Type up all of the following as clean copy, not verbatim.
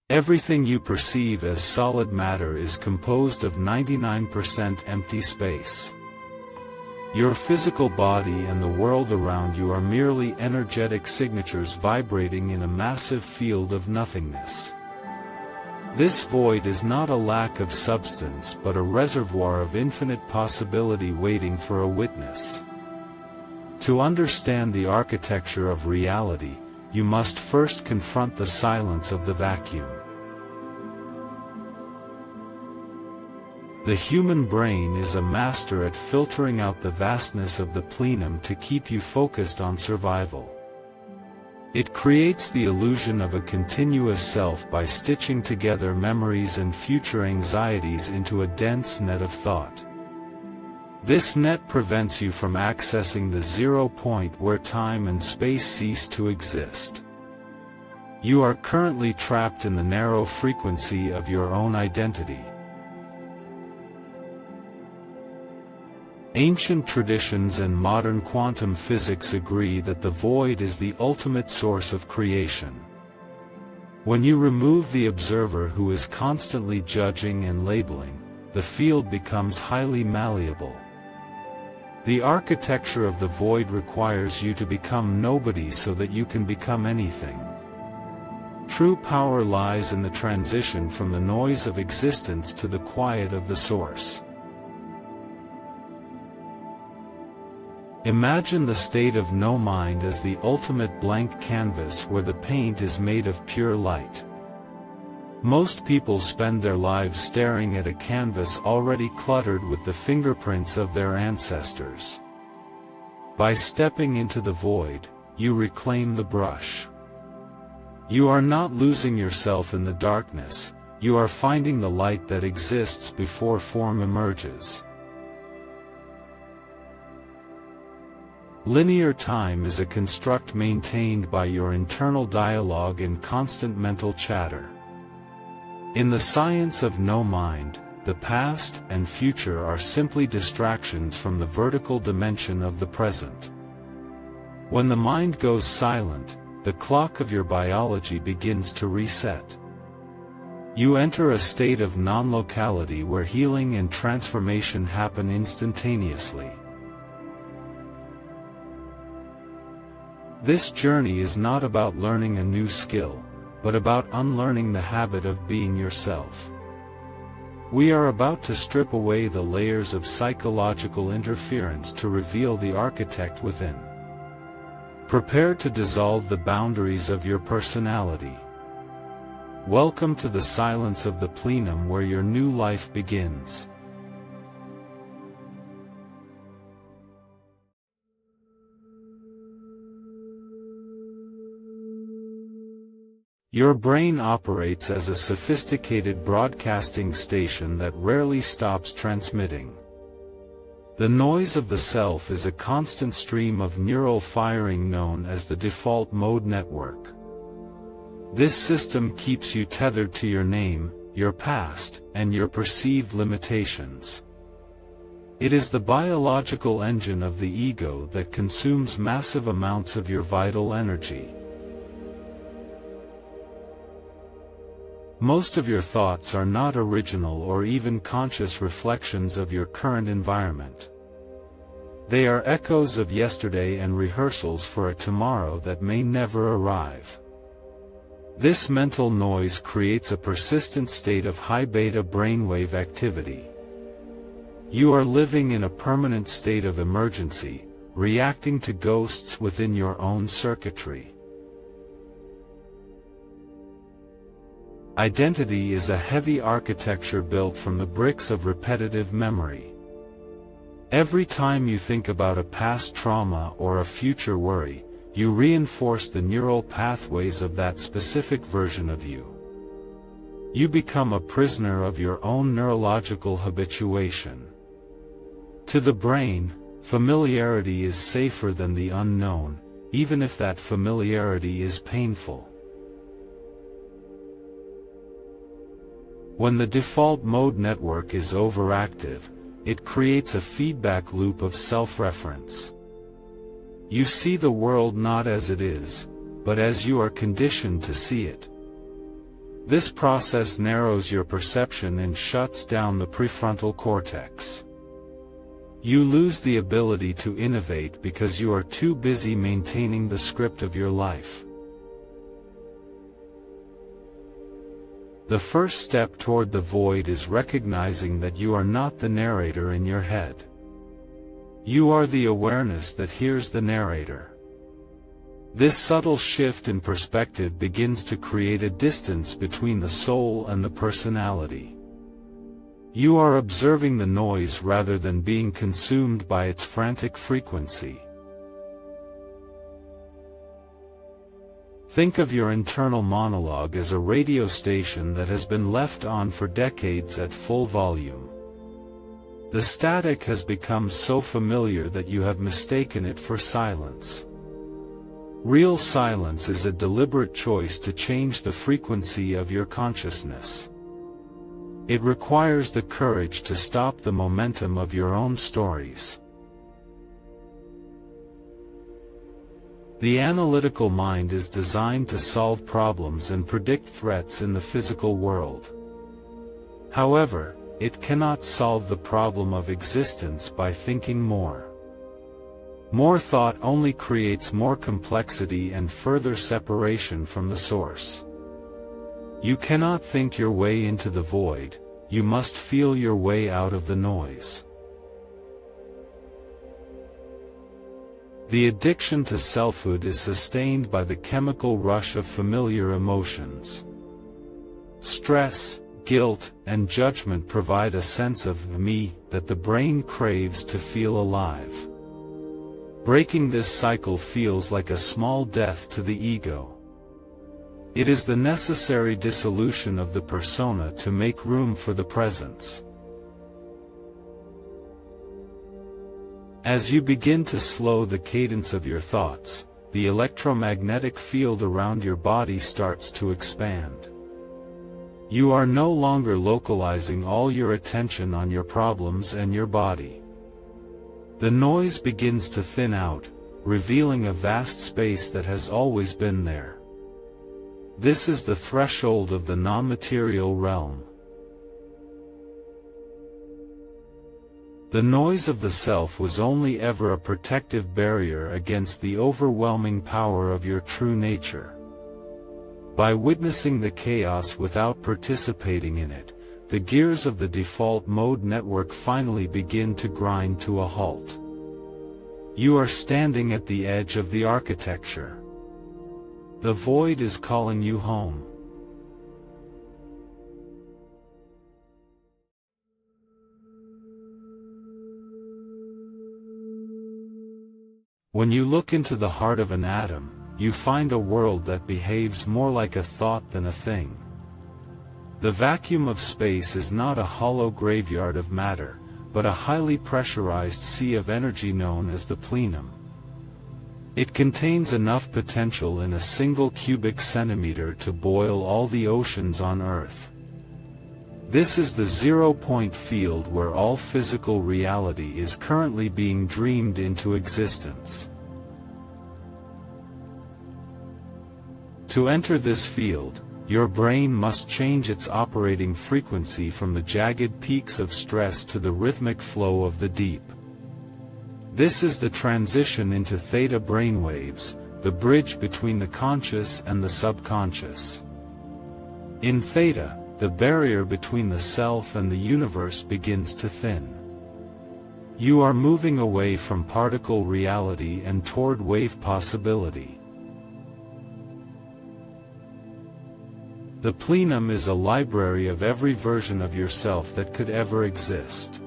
Everything you perceive as solid matter is composed of 99% empty space. Your physical body and the world around you are merely energetic signatures vibrating in a massive field of nothingness. This void is not a lack of substance but a reservoir of infinite possibility waiting for a witness. To understand the architecture of reality, you must first confront the silence of the vacuum. The human brain is a master at filtering out the vastness of the plenum to keep you focused on survival. It creates the illusion of a continuous self by stitching together memories and future anxieties into a dense net of thought. This net prevents you from accessing the 0 point where time and space cease to exist. You are currently trapped in the narrow frequency of your own identity. Ancient traditions and modern quantum physics agree that the void is the ultimate source of creation. When you remove the observer who is constantly judging and labeling, the field becomes highly malleable. The architecture of the void requires you to become nobody so that you can become anything. True power lies in the transition from the noise of existence to the quiet of the source. Imagine the state of no mind as the ultimate blank canvas where the paint is made of pure light. Most people spend their lives staring at a canvas already cluttered with the fingerprints of their ancestors. By stepping into the void, you reclaim the brush. You are not losing yourself in the darkness, you are finding the light that exists before form emerges. Linear time is a construct maintained by your internal dialogue and constant mental chatter. In the science of no mind, the past and future are simply distractions from the vertical dimension of the present. When the mind goes silent, the clock of your biology begins to reset. You enter a state of non-locality where healing and transformation happen instantaneously. This journey is not about learning a new skill, but about unlearning the habit of being yourself. We are about to strip away the layers of psychological interference to reveal the architect within. Prepare to dissolve the boundaries of your personality. Welcome to the silence of the plenum where your new life begins. Your brain operates as a sophisticated broadcasting station that rarely stops transmitting. The noise of the self is a constant stream of neural firing known as the default mode network. This system keeps you tethered to your name, your past, and your perceived limitations. It is the biological engine of the ego that consumes massive amounts of your vital energy. Most of your thoughts are not original or even conscious reflections of your current environment. They are echoes of yesterday and rehearsals for a tomorrow that may never arrive. This mental noise creates a persistent state of high beta brainwave activity. You are living in a permanent state of emergency, reacting to ghosts within your own circuitry. Identity is a heavy architecture built from the bricks of repetitive memory. Every time you think about a past trauma or a future worry, you reinforce the neural pathways of that specific version of you. You become a prisoner of your own neurological habituation. To the brain, familiarity is safer than the unknown, even if that familiarity is painful. When the default mode network is overactive, it creates a feedback loop of self-reference. You see the world not as it is, but as you are conditioned to see it. This process narrows your perception and shuts down the prefrontal cortex. You lose the ability to innovate because you are too busy maintaining the script of your life. The first step toward the void is recognizing that you are not the narrator in your head. You are the awareness that hears the narrator. This subtle shift in perspective begins to create a distance between the soul and the personality. You are observing the noise rather than being consumed by its frantic frequency. Think of your internal monologue as a radio station that has been left on for decades at full volume. The static has become so familiar that you have mistaken it for silence. Real silence is a deliberate choice to change the frequency of your consciousness. It requires the courage to stop the momentum of your own stories. The analytical mind is designed to solve problems and predict threats in the physical world. However, it cannot solve the problem of existence by thinking more. More thought only creates more complexity and further separation from the source. You cannot think your way into the void, you must feel your way out of the noise. The addiction to selfhood is sustained by the chemical rush of familiar emotions. Stress, guilt, and judgment provide a sense of me that the brain craves to feel alive. Breaking this cycle feels like a small death to the ego. It is the necessary dissolution of the persona to make room for the presence. As you begin to slow the cadence of your thoughts, the electromagnetic field around your body starts to expand. You are no longer localizing all your attention on your problems and your body. The noise begins to thin out, revealing a vast space that has always been there. This is the threshold of the non-material realm. The noise of the self was only ever a protective barrier against the overwhelming power of your true nature. By witnessing the chaos without participating in it, the gears of the default mode network finally begin to grind to a halt. You are standing at the edge of the architecture. The void is calling you home. When you look into the heart of an atom, you find a world that behaves more like a thought than a thing. The vacuum of space is not a hollow graveyard of matter, but a highly pressurized sea of energy known as the plenum. It contains enough potential in a single cubic centimeter to boil all the oceans on Earth. This is the zero-point field where all physical reality is currently being dreamed into existence. To enter this field, your brain must change its operating frequency from the jagged peaks of stress to the rhythmic flow of the deep. This is the transition into theta brainwaves, the bridge between the conscious and the subconscious. In theta, the barrier between the self and the universe begins to thin. You are moving away from particle reality and toward wave possibility. The plenum is a library of every version of yourself that could ever exist.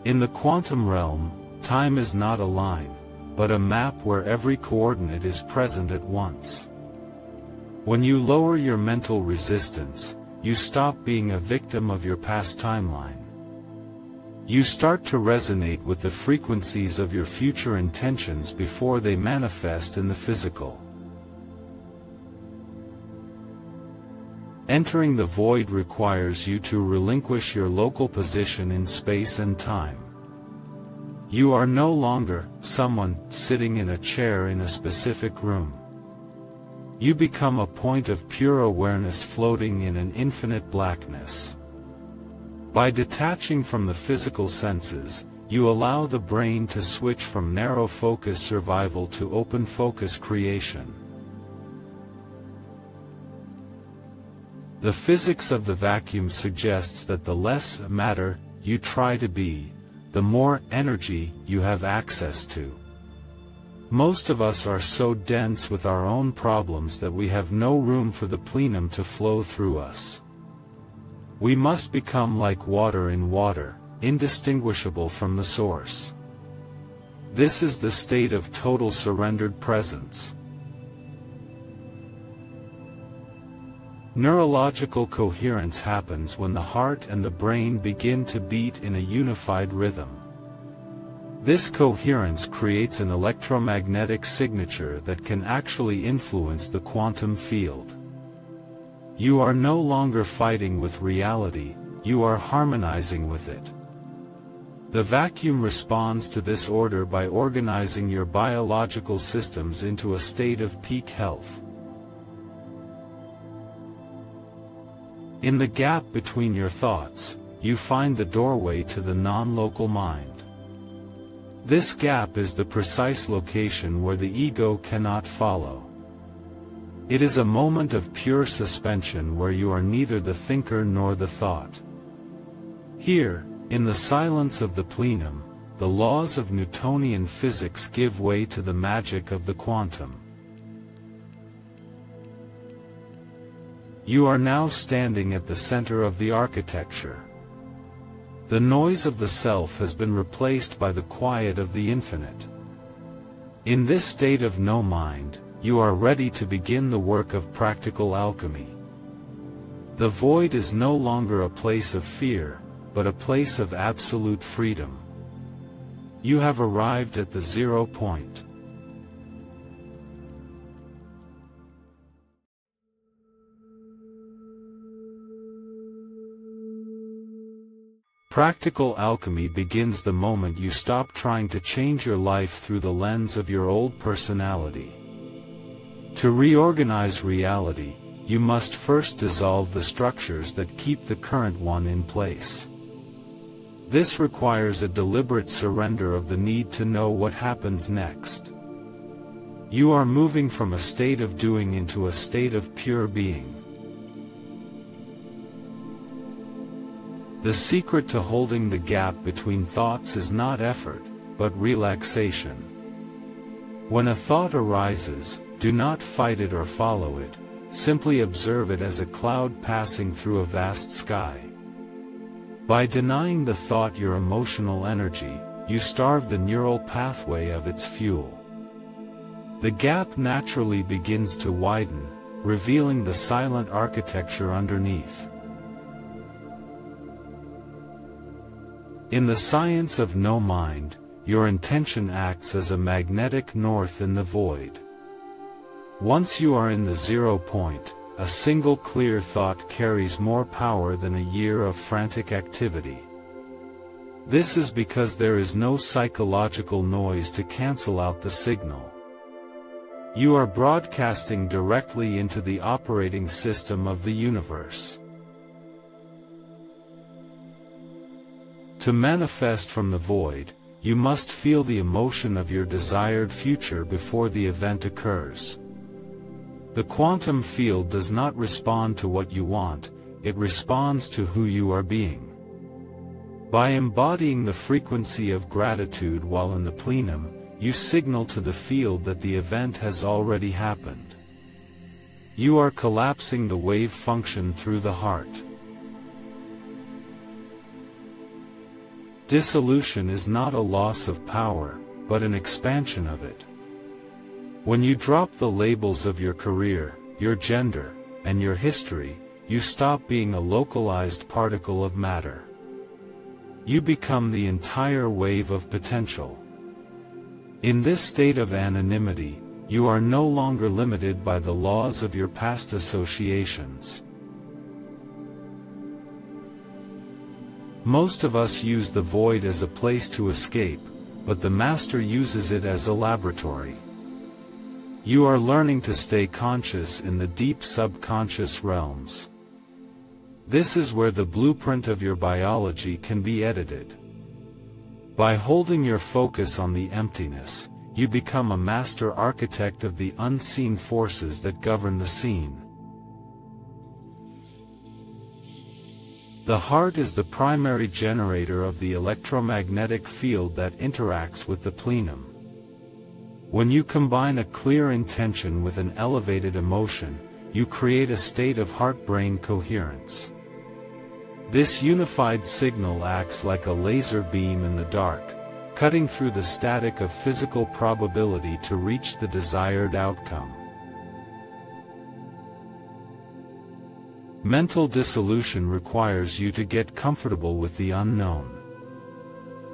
In the quantum realm, time is not a line, but a map where every coordinate is present at once. When you lower your mental resistance, you stop being a victim of your past timeline. You start to resonate with the frequencies of your future intentions before they manifest in the physical. Entering the void requires you to relinquish your local position in space and time. You are no longer someone sitting in a chair in a specific room. You become a point of pure awareness floating in an infinite blackness. By detaching from the physical senses, you allow the brain to switch from narrow focus survival to open focus creation. The physics of the vacuum suggests that the less matter you try to be, the more energy you have access to. Most of us are so dense with our own problems that we have no room for the plenum to flow through us. We must become like water in water, indistinguishable from the source. This is the state of total surrendered presence. Neurological coherence happens when the heart and the brain begin to beat in a unified rhythm. This coherence creates an electromagnetic signature that can actually influence the quantum field. You are no longer fighting with reality, you are harmonizing with it. The vacuum responds to this order by organizing your biological systems into a state of peak health. In the gap between your thoughts, you find the doorway to the non-local mind. This gap is the precise location where the ego cannot follow. It is a moment of pure suspension where you are neither the thinker nor the thought. Here, in the silence of the plenum, the laws of Newtonian physics give way to the magic of the quantum. You are now standing at the center of the architecture. The noise of the self has been replaced by the quiet of the infinite. In this state of no mind, you are ready to begin the work of practical alchemy. The void is no longer a place of fear, but a place of absolute freedom. You have arrived at the 0 point. Practical alchemy begins the moment you stop trying to change your life through the lens of your old personality. To reorganize reality, you must first dissolve the structures that keep the current one in place. This requires a deliberate surrender of the need to know what happens next. You are moving from a state of doing into a state of pure being. The secret to holding the gap between thoughts is not effort, but relaxation. When a thought arises, do not fight it or follow it, simply observe it as a cloud passing through a vast sky. By denying the thought your emotional energy, you starve the neural pathway of its fuel. The gap naturally begins to widen, revealing the silent architecture underneath. In the science of no mind, your intention acts as a magnetic north in the void. Once you are in the 0 point, a single clear thought carries more power than a year of frantic activity. This is because there is no psychological noise to cancel out the signal. You are broadcasting directly into the operating system of the universe. To manifest from the void, you must feel the emotion of your desired future before the event occurs. The quantum field does not respond to what you want, it responds to who you are being. By embodying the frequency of gratitude while in the plenum, you signal to the field that the event has already happened. You are collapsing the wave function through the heart. Dissolution is not a loss of power, but an expansion of it. When you drop the labels of your career, your gender, and your history, you stop being a localized particle of matter. You become the entire wave of potential. In this state of anonymity, you are no longer limited by the laws of your past associations. Most of us use the void as a place to escape, but the Master uses it as a laboratory. You are learning to stay conscious in the deep subconscious realms. This is where the blueprint of your biology can be edited. By holding your focus on the emptiness, you become a master architect of the unseen forces that govern the scene. The heart is the primary generator of the electromagnetic field that interacts with the plenum. When you combine a clear intention with an elevated emotion, you create a state of heart-brain coherence. This unified signal acts like a laser beam in the dark, cutting through the static of physical probability to reach the desired outcome. Mental dissolution requires you to get comfortable with the unknown.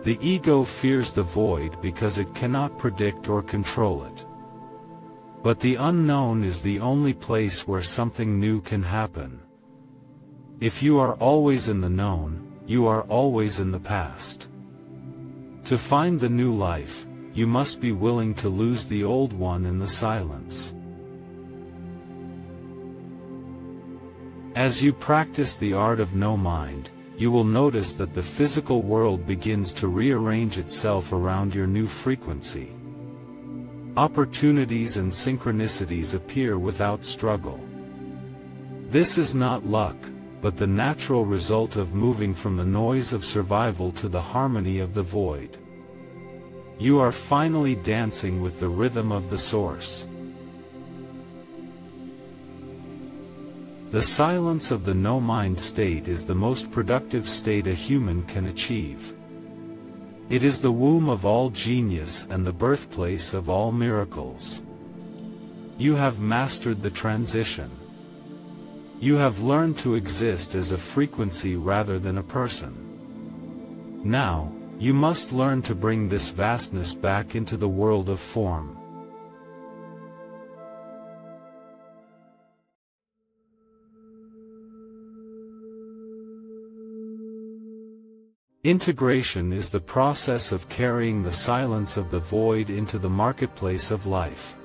The ego fears the void because it cannot predict or control it. But the unknown is the only place where something new can happen. If you are always in the known, you are always in the past. To find the new life, you must be willing to lose the old one in the silence. As you practice the art of no mind, you will notice that the physical world begins to rearrange itself around your new frequency. Opportunities and synchronicities appear without struggle. This is not luck, but the natural result of moving from the noise of survival to the harmony of the void. You are finally dancing with the rhythm of the source. The silence of the no-mind state is the most productive state a human can achieve. It is the womb of all genius and the birthplace of all miracles. You have mastered the transition. You have learned to exist as a frequency rather than a person. Now, you must learn to bring this vastness back into the world of form. Integration is the process of carrying the silence of the void into the marketplace of life.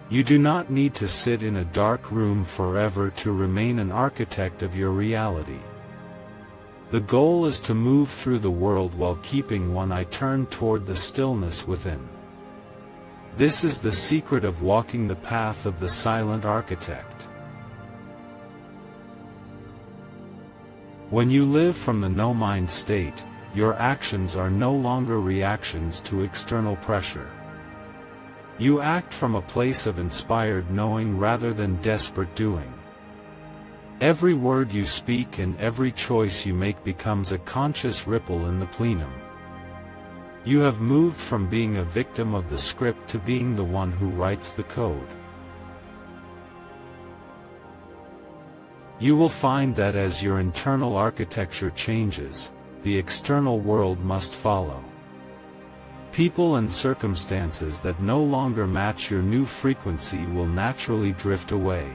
You do not need to sit in a dark room forever to remain an architect of your reality. The goal is to move through the world while keeping one eye turned toward the stillness within. This is the secret of walking the path of the silent architect. When you live from the no-mind state, your actions are no longer reactions to external pressure. You act from a place of inspired knowing rather than desperate doing. Every word you speak and every choice you make becomes a conscious ripple in the plenum. You have moved from being a victim of the script to being the one who writes the code. You will find that as your internal architecture changes, the external world must follow. People and circumstances that no longer match your new frequency will naturally drift away.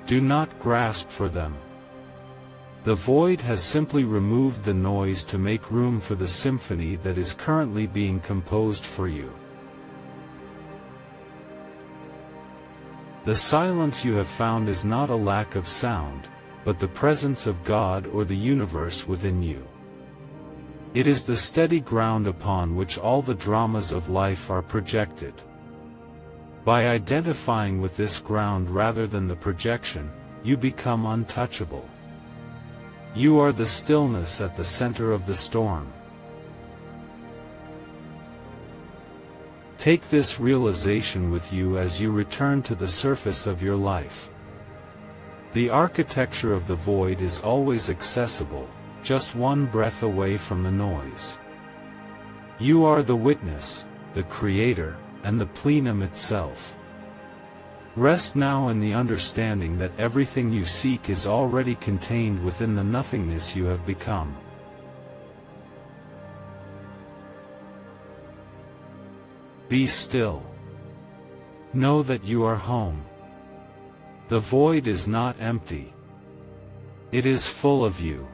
Do not grasp for them. The void has simply removed the noise to make room for the symphony that is currently being composed for you. The silence you have found is not a lack of sound, but the presence of God or the universe within you. It is the steady ground upon which all the dramas of life are projected. By identifying with this ground rather than the projection, you become untouchable. You are the stillness at the center of the storm. Take this realization with you as you return to the surface of your life. The architecture of the void is always accessible, just one breath away from the noise. You are the witness, the creator, and the plenum itself. Rest now in the understanding that everything you seek is already contained within the nothingness you have become. Be still. Know that you are home. The void is not empty. It is full of you.